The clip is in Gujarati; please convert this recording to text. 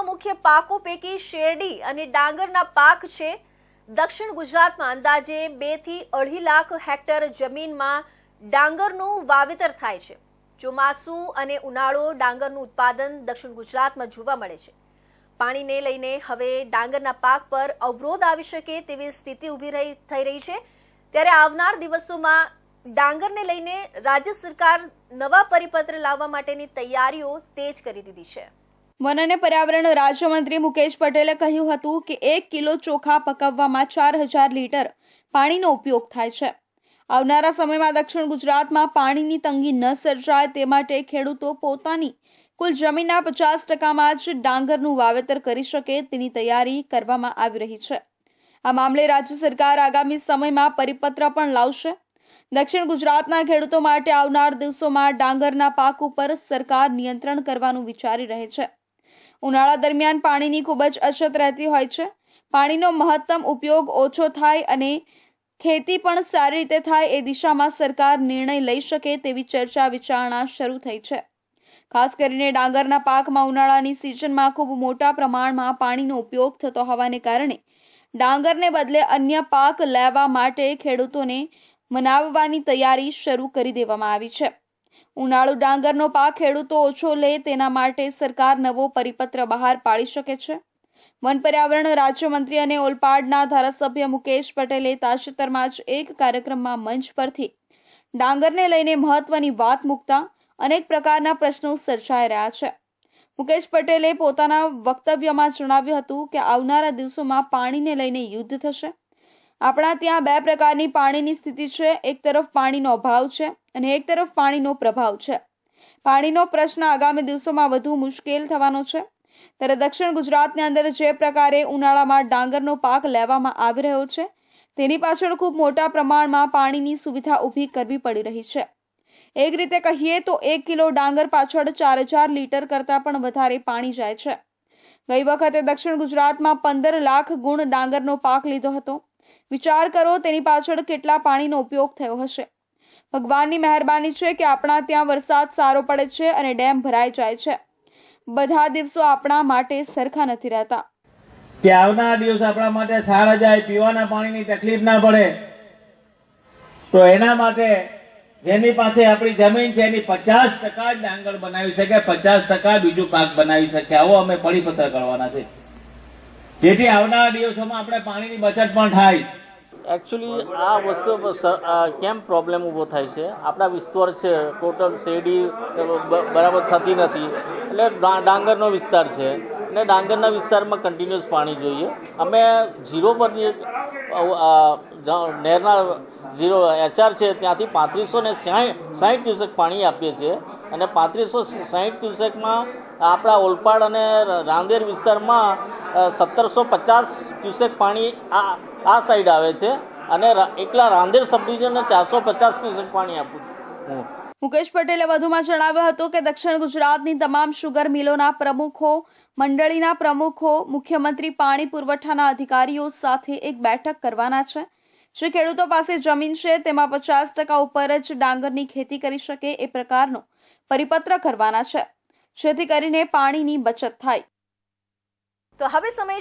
ગુજરાતમાં મુખ્ય પાકો પૈકી શેરડી અને ડાંગરના પાક છે। દક્ષિણ ગુજરાતમાં અંદાજે 2 થી 2.5 લાખ હેક્ટર જમીનમાં ડાંગરનું વાવેતર થાય છે। ચોમાસુ અને ઉનાળો ડાંગરનું ઉત્પાદન દક્ષિણ ગુજરાતમાં જોવા મળે છે। પાણીને લઈને હવે ડાંગરના પાક પર અવરોધ આવી શકે તેવી સ્થિતિ ઊભી થઈ રહી છે। ત્યારે આવનાર દિવસોમાં ડાંગરને લઈને રાજ્ય સરકાર નવા પરિપત્ર લાવવા માટેની તૈયારીઓ તેજ કરી દીધી છે। વન અને પર્યાવરણ રાજ્યમંત્રી મુકેશ પટેલે કહ્યું હતું કે 1 કિલો ચોખા પકવવામાં 4000 લીટર પાણીનો ઉપયોગ થાય છે। આવનારા સમયમાં દક્ષિણ ગુજરાતમાં પાણીની તંગી ન સર્જાય તે માટે ખેડૂતો પોતાની કુલ જમીનના 50%માં જ ડાંગરનું વાવેતર કરી શકે તેની તૈયારી કરવામાં આવી રહી છે। આ મામલે રાજ્ય સરકાર આગામી સમયમાં પરિપત્ર પણ લાવશે। દક્ષિણ ગુજરાતના ખેડૂતો માટે આવનાર દિવસોમાં ડાંગરના પાક ઉપર સરકાર નિયંત્રણ કરવાનું વિચારી રહી છે। ઉનાળા દરમિયાન પાણીની ખૂબ જ અછત રહેતી હોય છે। પાણીનો મહત્તમ ઉપયોગ ઓછો થાય અને ખેતી પણ સારી રીતે થાય એ દિશામાં સરકાર નિર્ણય લઈ શકે તેવી ચર્ચા વિચારણા શરૂ થઈ છે। ખાસ કરીને ડાંગરના પાકમાં ઉનાળાની સિઝનમાં ખૂબ મોટા પ્રમાણમાં પાણીનો ઉપયોગ થતો હોવાને કારણે ડાંગરને બદલે અન્ય પાક લેવા માટે ખેડૂતોને મનાવવાની તૈયારી શરૂ કરી દેવામાં આવી છે। ઉનાળુ ડાંગરનો પાક ખેડૂતો ઓછો લે તેના માટે સરકાર નવો પરિપત્ર બહાર પાડી શકે છે। વન પર્યાવરણ રાજ્યમંત્રી અને ઓલપાડના ધારાસભ્ય મુકેશ પટેલે તાજેતરમાં જ એક કાર્યક્રમમાં મંચ પરથી ડાંગરને લઈને મહત્વની વાત મૂકતા અનેક પ્રકારના પ્રશ્નો સર્જાઈ રહ્યા છે। મુકેશ પટેલે પોતાના વક્તવ્યમાં જણાવ્યું હતું કે આવનારા દિવસોમાં પાણીને લઈને યુદ્ધ થશે। આપણા ત્યાં 2 પ્રકારની પાણીની સ્થિતિ છે। એક તરફ પાણીનો અભાવ છે અને એક તરફ પાણીનો પ્રભાવ છે। પાણીનો પ્રશ્ન આગામી દિવસોમાં વધુ મુશ્કેલ થવાનો છે। ત્યારે દક્ષિણ ગુજરાતની અંદર જે પ્રકારે ઉનાળામાં ડાંગરનો પાક લેવામાં આવી રહ્યો છે તેની પાછળ ખૂબ મોટા પ્રમાણમાં પાણીની સુવિધા ઊભી કરવી પડી રહી છે। એક રીતે કહીએ તો 1 કિલો ડાંગર પાછળ 4000 લીટર કરતાં પણ વધારે પાણી જાય છે। ગઈ વખતે દક્ષિણ ગુજરાતમાં 15 લાખ ગુણ ડાંગરનો પાક લીધો હતો। વિચાર કરો તેની પાછળ કેટલા પાણીનો ઉપયોગ થયો હશે। ભગવાનની મહેરબાની છે કે આપણા ત્યાં વરસાદ સારો પડે છે અને ડેમ ભરાઈ જાય છે। બધા દિવસો આપણા માટે સરખા નથી રહેતા। કે આવનારા દિવસ આપણા માટે સારા જાય, પીવાના પાણીની તકલીફ ના પડે, તો એના માટે જેની પાસે આપણી જમીન છે એની 50% જ ડાંગર બનાવી શકે, 50% બીજું પાક બનાવી શકે। આવો અમે પરિપત્ર કરવાના છે, જેથી આવનારા દિવસોમાં આપણે પાણીની બચત પણ થાય। એકચ્યુઅલી આ વસ્તુ કેમ પ્રોબ્લેમ ઊભો થાય છે, આપણા વિસ્તાર છે ટોટલ શેરડી બરાબર થતી નથી, એટલે ડાંગરનો વિસ્તાર છે અને ડાંગરના વિસ્તારમાં કન્ટિન્યુઅસ પાણી જોઈએ। અમે ઝીરો પરથી નહેરના ઝીરો HR છે ત્યાંથી 3560 ક્યુસેક પાણી આપીએ છીએ અને 3560 ક્યુસેકમાં આપણા ઓલપાડ અને રાંદેર વિસ્તારમાં 1750 ક્યુસેક પાણી આ સાઈડ આવે છે અને એકલા રાંદેર સબ ડિવિઝનને 450 ક્યુસેક પાણી આપું છું હું। મુકેશ પટેલે વધુમાં જણાવ્યું હતું કે દક્ષિણ ગુજરાતની તમામ શુગર મિલોના પ્રમુખો, મંડળીના પ્રમુખો, મુખ્યમંત્રી પાણી પુરવઠાના અધિકારીઓ સાથે એક બેઠક કરવાના છે। જે ખેડૂતો પાસે જમીન છે તેમાં 50% ઉપર જ ડાંગરની ખેતી કરી શકે એ પ્રકારનો પરિપત્ર કરવાના છે, જેથી કરીને પાણીની બચત થાય। તો હવે સમય